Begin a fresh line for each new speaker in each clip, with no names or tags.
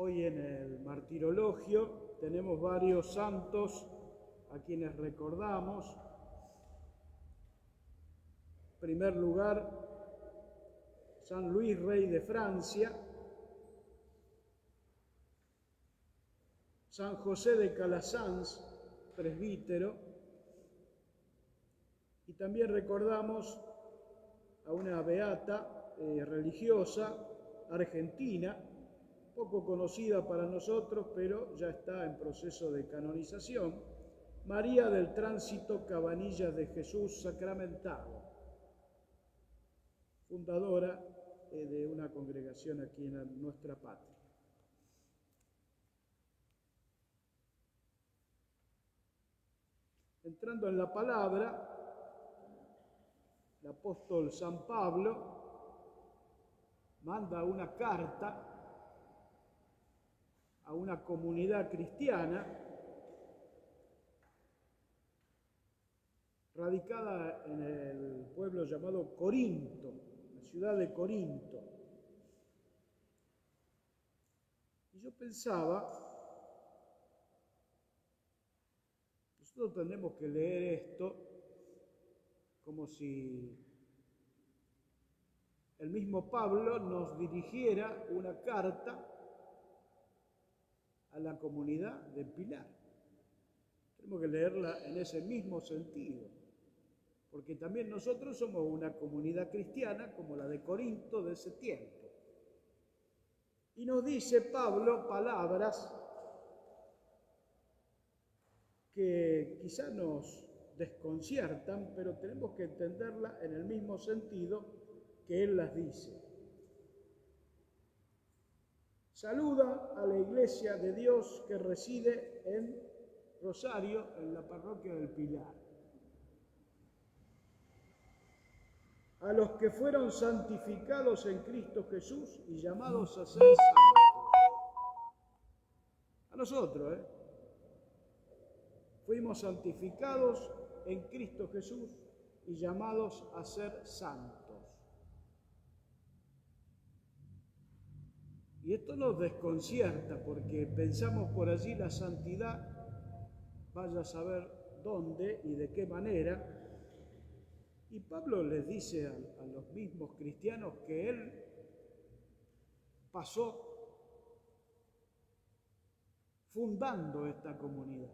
Hoy en el martirologio tenemos varios santos a quienes recordamos. En primer lugar, San Luis, rey de Francia, San José de Calasanz, presbítero, y también recordamos a una beata religiosa argentina, poco conocida para nosotros, pero ya está en proceso de canonización, María del Tránsito Cabanillas de Jesús Sacramentado, fundadora de una congregación aquí en nuestra patria. Entrando en la palabra, el apóstol San Pablo manda una carta a una comunidad cristiana radicada en el pueblo llamado Corinto, la ciudad de Corinto. Y yo pensaba, nosotros tenemos que leer esto como si el mismo Pablo nos dirigiera una carta a la comunidad de Pilar. Tenemos que leerla en ese mismo sentido, porque también nosotros somos una comunidad cristiana como la de Corinto de ese tiempo. Y nos dice Pablo palabras que quizá nos desconciertan, pero tenemos que entenderla en el mismo sentido que él las dice. Saluda a la iglesia de Dios que reside en Rosario, en la parroquia del Pilar. A los que fueron santificados en Cristo Jesús y llamados a ser santos. A nosotros, Fuimos santificados en Cristo Jesús y llamados a ser santos. Y esto nos desconcierta porque pensamos por allí la santidad, vaya a saber dónde y de qué manera. Y Pablo les dice a los mismos cristianos que él pasó fundando esta comunidad.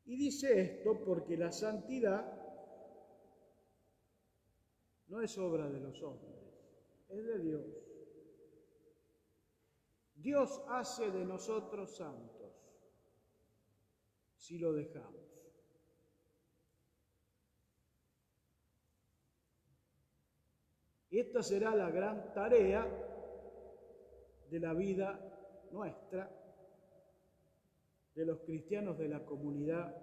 Y dice esto porque la santidad no es obra de los hombres, es de Dios. Dios hace de nosotros santos si lo dejamos. Y esta será la gran tarea de la vida nuestra, de los cristianos de la comunidad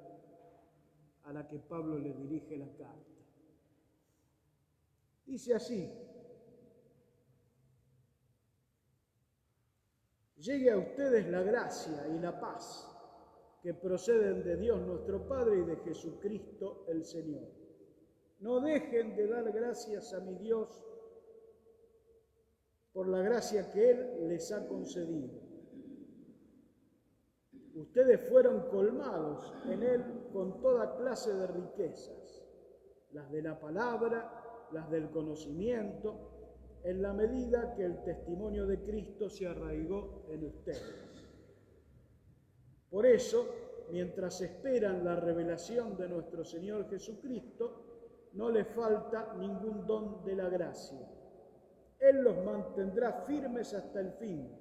a la que Pablo le dirige la carta. Dice así: llegue a ustedes la gracia y la paz que proceden de Dios nuestro Padre y de Jesucristo el Señor. No dejen de dar gracias a mi Dios por la gracia que Él les ha concedido. Ustedes fueron colmados en Él con toda clase de riquezas, las de la palabra, las del conocimiento, en la medida que el testimonio de Cristo se arraigó en ustedes. Por eso, mientras esperan la revelación de nuestro Señor Jesucristo, no les falta ningún don de la gracia. Él los mantendrá firmes hasta el fin,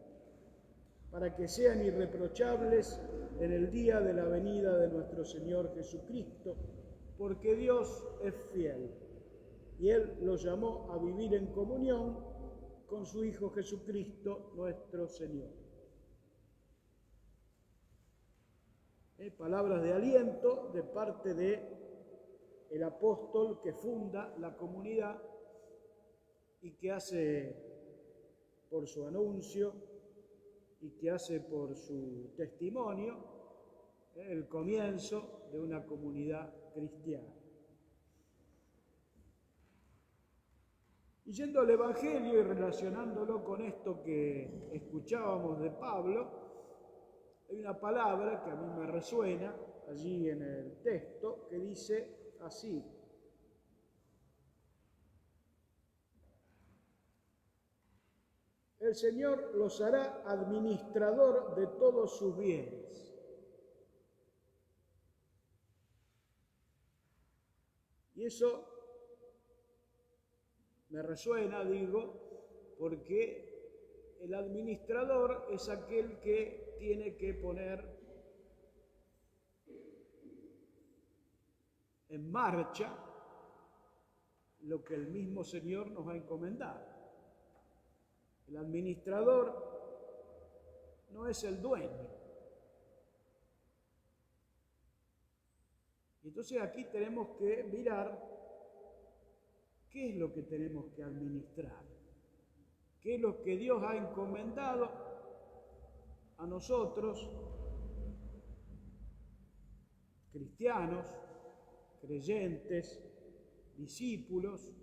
para que sean irreprochables en el día de la venida de nuestro Señor Jesucristo, porque Dios es fiel, y Él los llamó a vivir en comunión con su Hijo Jesucristo, nuestro Señor. Palabras de aliento de parte del apóstol que funda la comunidad y que hace por su anuncio y que hace por su testimonio el comienzo de una comunidad cristiana. Y yendo al Evangelio y relacionándolo con esto que escuchábamos de Pablo, hay una palabra que a mí me resuena allí en el texto que dice así: el Señor los hará administrador de todos sus bienes. Y eso me resuena, digo, porque el administrador es aquel que tiene que poner en marcha lo que el mismo Señor nos ha encomendado. El administrador no es el dueño. Entonces aquí tenemos que mirar qué es lo que tenemos que administrar, qué es lo que Dios ha encomendado a nosotros, cristianos, creyentes, discípulos.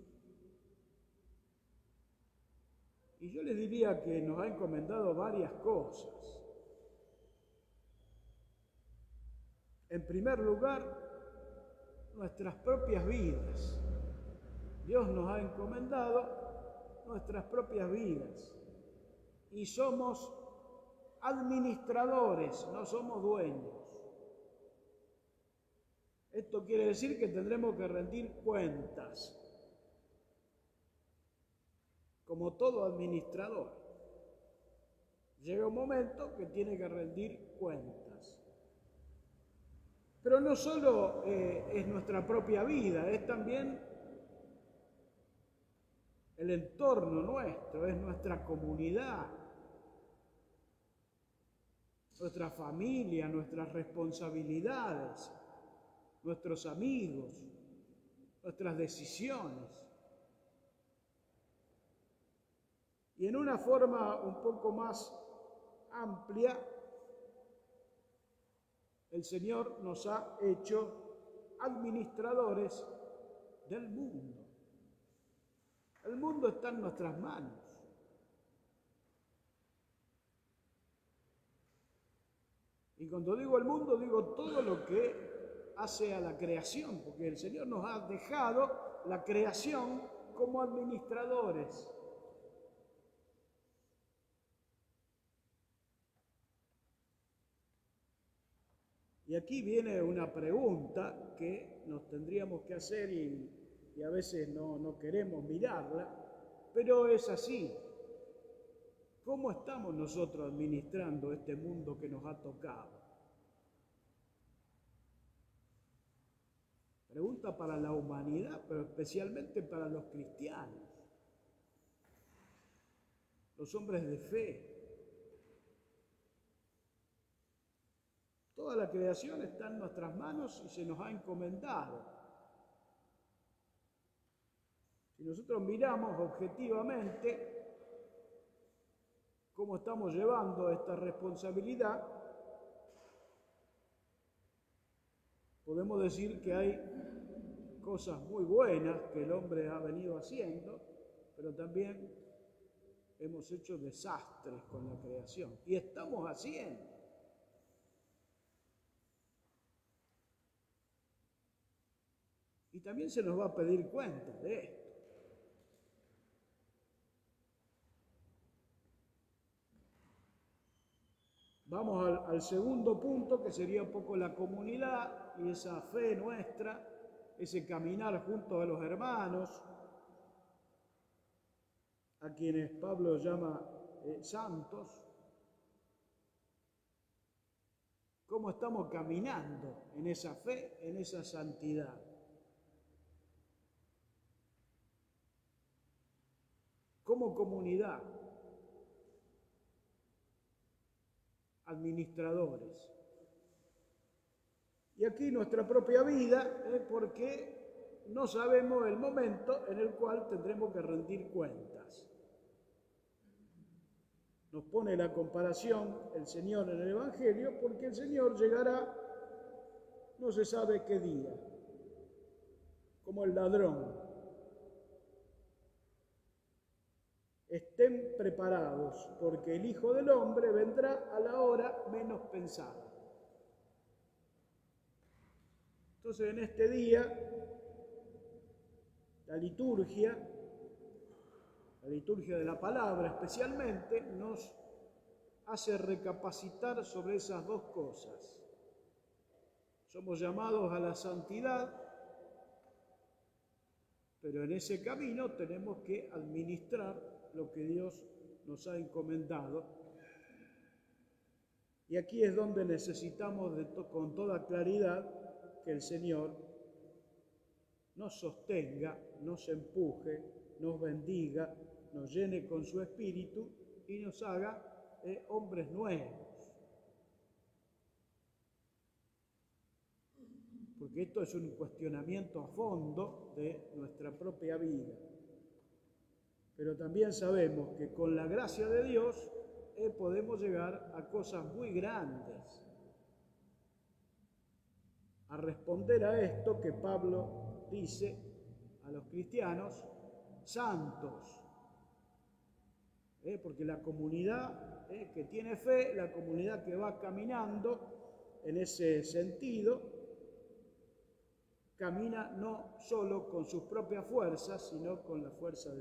Y yo les diría que nos ha encomendado varias cosas. En primer lugar, nuestras propias vidas. Dios nos ha encomendado nuestras propias vidas. Y somos administradores, no somos dueños. Esto quiere decir que tendremos que rendir cuentas, como todo administrador. Llega un momento que tiene que rendir cuentas. Pero no solo es nuestra propia vida, es también el entorno nuestro, es nuestra comunidad, nuestra familia, nuestras responsabilidades, nuestros amigos, nuestras decisiones. Y en una forma un poco más amplia, el Señor nos ha hecho administradores del mundo. El mundo está en nuestras manos. Y cuando digo el mundo, digo todo lo que hace a la creación, porque el Señor nos ha dejado la creación como administradores. Y aquí viene una pregunta que nos tendríamos que hacer y a veces no queremos mirarla, pero es así. ¿Cómo estamos nosotros administrando este mundo que nos ha tocado? Pregunta para la humanidad, pero especialmente para los cristianos, los hombres de fe. Toda la creación está en nuestras manos y se nos ha encomendado. Si nosotros miramos objetivamente cómo estamos llevando esta responsabilidad, podemos decir que hay cosas muy buenas que el hombre ha venido haciendo, pero también hemos hecho desastres con la creación y estamos haciendo. Y también se nos va a pedir cuenta de esto. Vamos al segundo punto, que sería un poco la comunidad y esa fe nuestra, ese caminar junto a los hermanos, a quienes Pablo llama santos. ¿Cómo estamos caminando en esa fe, en esa santidad? Como comunidad, administradores. Y aquí nuestra propia vida, porque no sabemos el momento en el cual tendremos que rendir cuentas. Nos pone la comparación el Señor en el Evangelio, porque el Señor llegará no se sabe qué día, como el ladrón. estén preparados, porque el Hijo del Hombre vendrá a la hora menos pensada. Entonces, en este día, la liturgia de la palabra especialmente, nos hace recapacitar sobre esas dos cosas. Somos llamados a la santidad, pero en ese camino tenemos que administrar lo que Dios nos ha encomendado. Y aquí es donde necesitamos con toda claridad que el Señor nos sostenga, nos empuje, nos bendiga, nos llene con su espíritu y nos haga hombres nuevos. Porque esto es un cuestionamiento a fondo de nuestra propia vida. Pero también sabemos que con la gracia de Dios podemos llegar a cosas muy grandes. A responder a esto que Pablo dice a los cristianos, santos. Porque la comunidad que tiene fe, la comunidad que va caminando en ese sentido, camina no solo con sus propias fuerzas, sino con la fuerza del